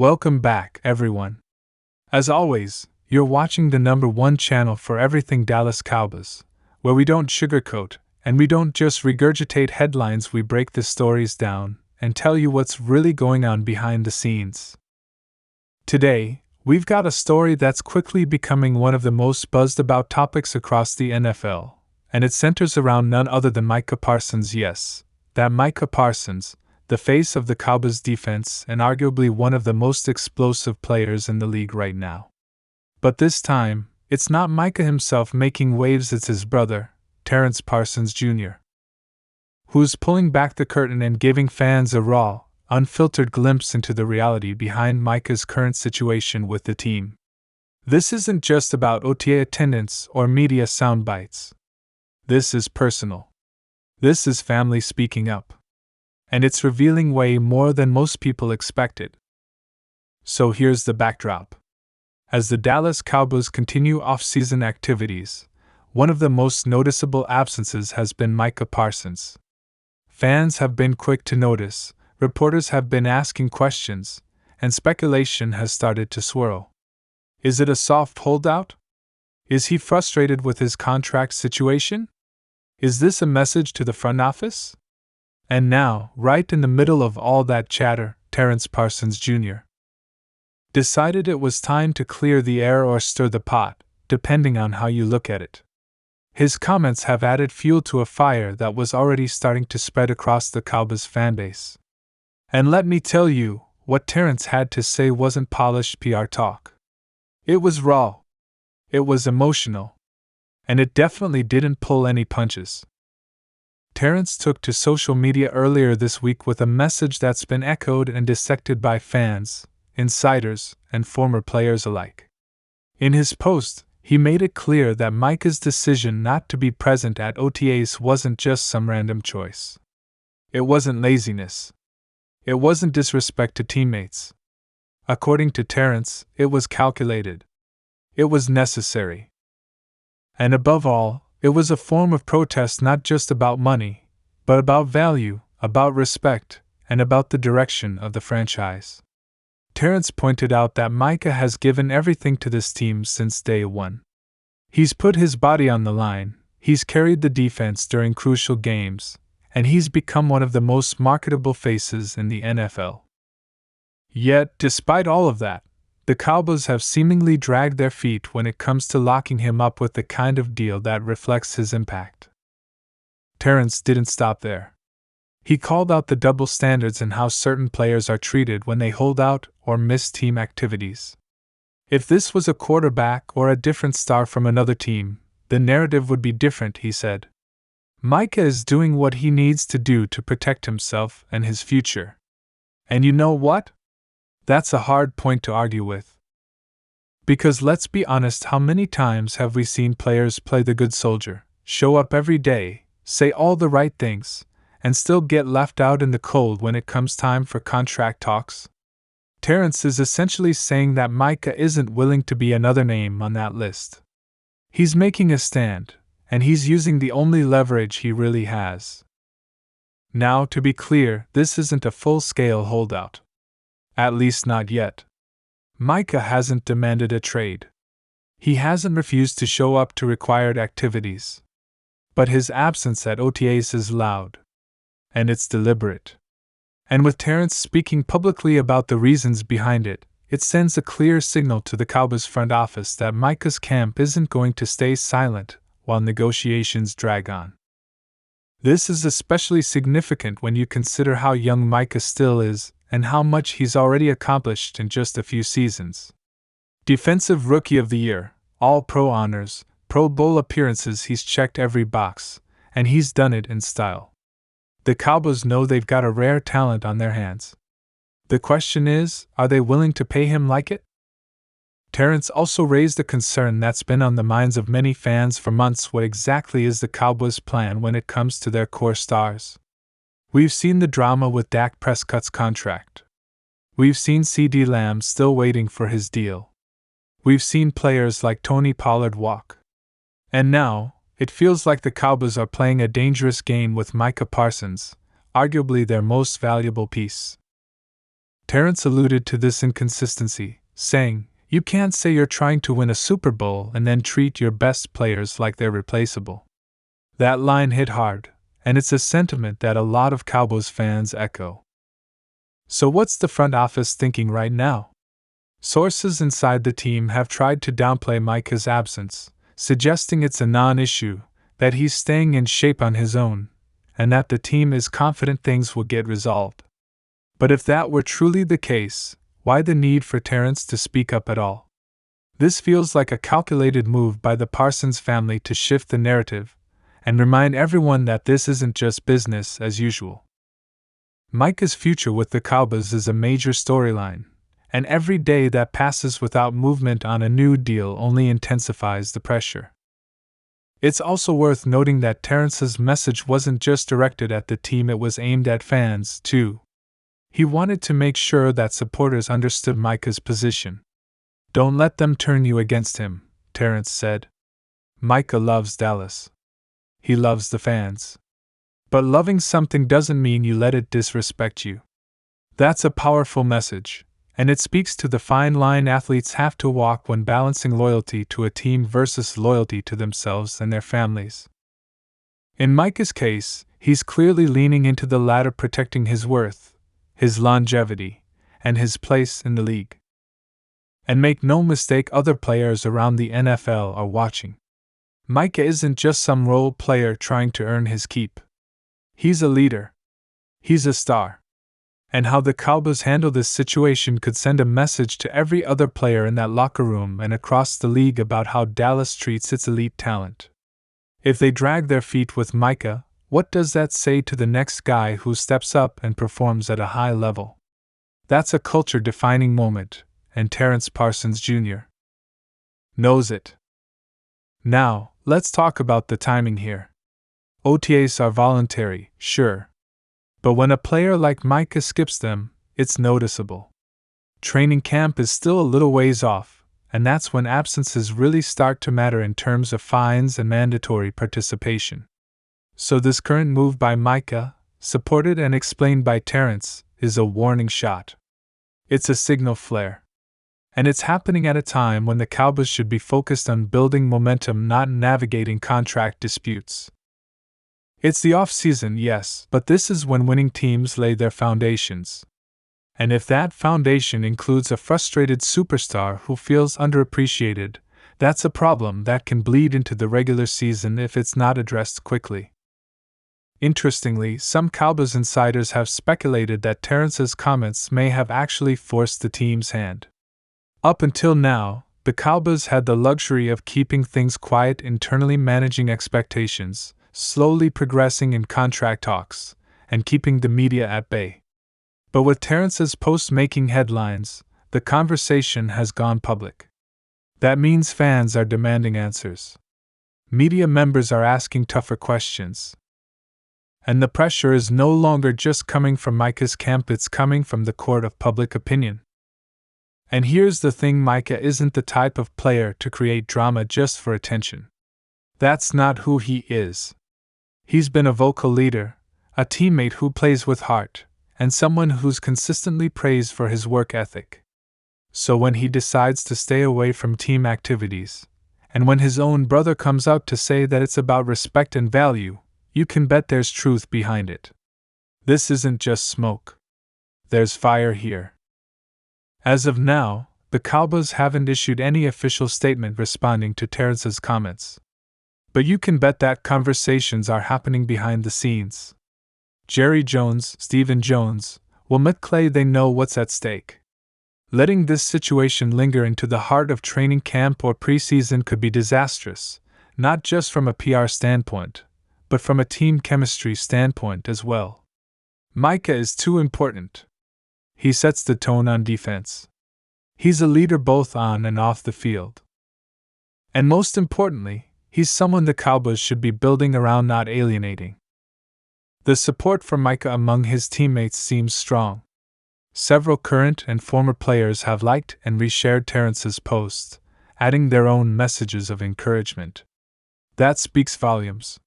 Welcome back, everyone. As always, you're watching the #1 channel for everything Dallas Cowboys, where we don't sugarcoat and we don't just regurgitate headlines, we break the stories down and tell you what's really going on behind the scenes. Today, we've got a story that's quickly becoming one of the most buzzed about topics across the NFL, and it centers around none other than Micah Parsons. Yes, that Micah Parsons, the face of the Cowboys defense and arguably one of the most explosive players in the league right now. But this time, it's not Micah himself making waves, it's his brother, Terrence Parsons Jr., who's pulling back the curtain and giving fans a raw, unfiltered glimpse into the reality behind Micah's current situation with the team. This isn't just about OTA attendance or media soundbites. This is personal. This is family speaking up. And it's revealing way more than most people expected. So here's the backdrop. As the Dallas Cowboys continue off-season activities, one of the most noticeable absences has been Micah Parsons. Fans have been quick to notice, reporters have been asking questions, and speculation has started to swirl. Is it a soft holdout? Is he frustrated with his contract situation? Is this a message to the front office? And now, right in the middle of all that chatter, Terrence Parsons Jr. decided it was time to clear the air or stir the pot, depending on how you look at it. His comments have added fuel to a fire that was already starting to spread across the Cowboys fanbase. And let me tell you, what Terrence had to say wasn't polished PR talk. It was raw. It was emotional. And it definitely didn't pull any punches. Terrence took to social media earlier this week with a message that's been echoed and dissected by fans, insiders, and former players alike. In his post, he made it clear that Micah's decision not to be present at OTAs wasn't just some random choice. It wasn't laziness. It wasn't disrespect to teammates. According to Terrence, it was calculated. It was necessary. And above all, it was a form of protest not just about money, but about value, about respect, and about the direction of the franchise. Terrence pointed out that Micah has given everything to this team since day one. He's put his body on the line, he's carried the defense during crucial games, and he's become one of the most marketable faces in the NFL. Yet, despite all of that, the Cowboys have seemingly dragged their feet when it comes to locking him up with the kind of deal that reflects his impact. Terrence didn't stop there. He called out the double standards in how certain players are treated when they hold out or miss team activities. If this was a quarterback or a different star from another team, the narrative would be different, he said. Micah is doing what he needs to do to protect himself and his future. And you know what? That's a hard point to argue with. Because let's be honest, how many times have we seen players play the good soldier, show up every day, say all the right things, and still get left out in the cold when it comes time for contract talks? Terrence is essentially saying that Micah isn't willing to be another name on that list. He's making a stand, and he's using the only leverage he really has. Now, to be clear, this isn't a full-scale holdout. At least not yet. Micah hasn't demanded a trade. He hasn't refused to show up to required activities. But his absence at OTAs is loud. And it's deliberate. And with Terrence speaking publicly about the reasons behind it, it sends a clear signal to the Cowboys front office that Micah's camp isn't going to stay silent while negotiations drag on. This is especially significant when you consider how young Micah still is and how much he's already accomplished in just a few seasons. Defensive Rookie of the Year, All-Pro honors, Pro Bowl appearances, he's checked every box, and he's done it in style. The Cowboys know they've got a rare talent on their hands. The question is, are they willing to pay him like it? Terrence also raised a concern that's been on the minds of many fans for months. What exactly is the Cowboys' plan when it comes to their core stars? We've seen the drama with Dak Prescott's contract. We've seen CeeDee Lamb still waiting for his deal. We've seen players like Tony Pollard walk. And now, it feels like the Cowboys are playing a dangerous game with Micah Parsons, arguably their most valuable piece. Terrence alluded to this inconsistency, saying, "You can't say you're trying to win a Super Bowl and then treat your best players like they're replaceable." That line hit hard, and it's a sentiment that a lot of Cowboys fans echo. So what's the front office thinking right now? Sources inside the team have tried to downplay Micah's absence, suggesting it's a non-issue, that he's staying in shape on his own, and that the team is confident things will get resolved. But if that were truly the case, why the need for Terrence to speak up at all? This feels like a calculated move by the Parsons family to shift the narrative and remind everyone that this isn't just business as usual. Micah's future with the Cowboys is a major storyline, and every day that passes without movement on a new deal only intensifies the pressure. It's also worth noting that Terrence's message wasn't just directed at the team, it was aimed at fans, too. He wanted to make sure that supporters understood Micah's position. "Don't let them turn you against him," Terrence said. "Micah loves Dallas. He loves the fans. But loving something doesn't mean you let it disrespect you." That's a powerful message, and it speaks to the fine line athletes have to walk when balancing loyalty to a team versus loyalty to themselves and their families. In Micah's case, he's clearly leaning into the latter, protecting his worth, his longevity, and his place in the league. And make no mistake, other players around the NFL are watching. Micah isn't just some role player trying to earn his keep. He's a leader. He's a star. And how the Cowboys handle this situation could send a message to every other player in that locker room and across the league about how Dallas treats its elite talent. If they drag their feet with Micah, what does that say to the next guy who steps up and performs at a high level? That's a culture-defining moment, and Terrence Parsons Jr. knows it. Now, let's talk about the timing here. OTAs are voluntary, sure. But when a player like Micah skips them, it's noticeable. Training camp is still a little ways off, and that's when absences really start to matter in terms of fines and mandatory participation. So this current move by Micah, supported and explained by Terrence, is a warning shot. It's a signal flare. And it's happening at a time when the Cowboys should be focused on building momentum, not navigating contract disputes. It's the offseason, yes, but this is when winning teams lay their foundations. And if that foundation includes a frustrated superstar who feels underappreciated, that's a problem that can bleed into the regular season if it's not addressed quickly. Interestingly, some Cowboys insiders have speculated that Terrence's comments may have actually forced the team's hand. Up until now, the Cowboys had the luxury of keeping things quiet, internally managing expectations, slowly progressing in contract talks, and keeping the media at bay. But with Terrence's post making headlines, the conversation has gone public. That means fans are demanding answers. Media members are asking tougher questions. And the pressure is no longer just coming from Micah's camp, it's coming from the court of public opinion. And here's the thing, Micah isn't the type of player to create drama just for attention. That's not who he is. He's been a vocal leader, a teammate who plays with heart, and someone who's consistently praised for his work ethic. So when he decides to stay away from team activities, and when his own brother comes out to say that it's about respect and value, you can bet there's truth behind it. This isn't just smoke. There's fire here. As of now, the Cowboys haven't issued any official statement responding to Terrence's comments. But you can bet that conversations are happening behind the scenes. Jerry Jones, Stephen Jones, will McClay, they know what's at stake. Letting this situation linger into the heart of training camp or preseason could be disastrous, not just from a PR standpoint, but from a team chemistry standpoint as well. Micah is too important. He sets the tone on defense. He's a leader both on and off the field. And most importantly, he's someone the Cowboys should be building around, not alienating. The support for Micah among his teammates seems strong. Several current and former players have liked and reshared Terrence's posts, adding their own messages of encouragement. That speaks volumes.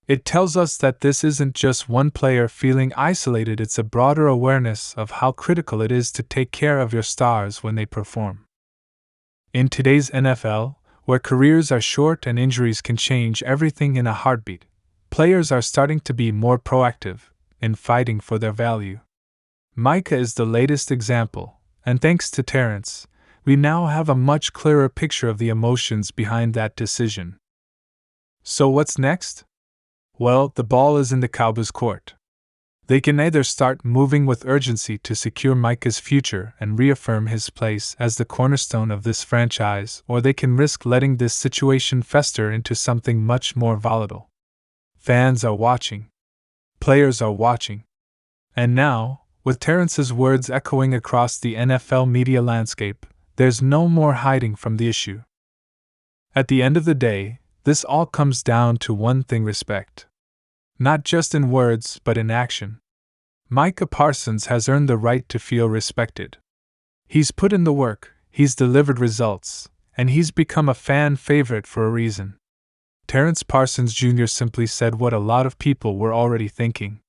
It tells us that this isn't just one player feeling isolated, it's a broader awareness of how critical it is to take care of your stars when they perform. In today's NFL, where careers are short and injuries can change everything in a heartbeat, players are starting to be more proactive in fighting for their value. Micah is the latest example, and thanks to Terrence, we now have a much clearer picture of the emotions behind that decision. So what's next? Well, the ball is in the Cowboys' court. They can either start moving with urgency to secure Micah's future and reaffirm his place as the cornerstone of this franchise, or they can risk letting this situation fester into something much more volatile. Fans are watching. Players are watching. And now, with Terrence's words echoing across the NFL media landscape, there's no more hiding from the issue. At the end of the day, this all comes down to one thing: respect. Not just in words, but in action. Micah Parsons has earned the right to feel respected. He's put in the work, he's delivered results, and he's become a fan favorite for a reason. Terrence Parsons Jr. simply said what a lot of people were already thinking.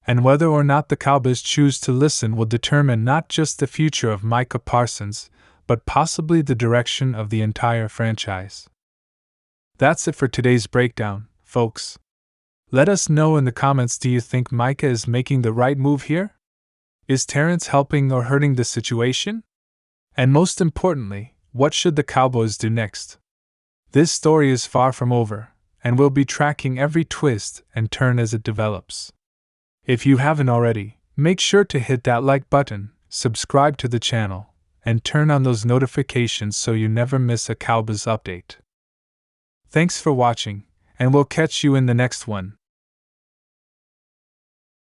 And whether or not the Cowboys choose to listen will determine not just the future of Micah Parsons, but possibly the direction of the entire franchise. That's it for today's breakdown, folks. Let us know in the comments, do you think Micah is making the right move here? Is Terrence helping or hurting the situation? And most importantly, what should the Cowboys do next? This story is far from over, and we'll be tracking every twist and turn as it develops. If you haven't already, make sure to hit that like button, subscribe to the channel, and turn on those notifications so you never miss a Cowboys update. Thanks for watching, and we'll catch you in the next one.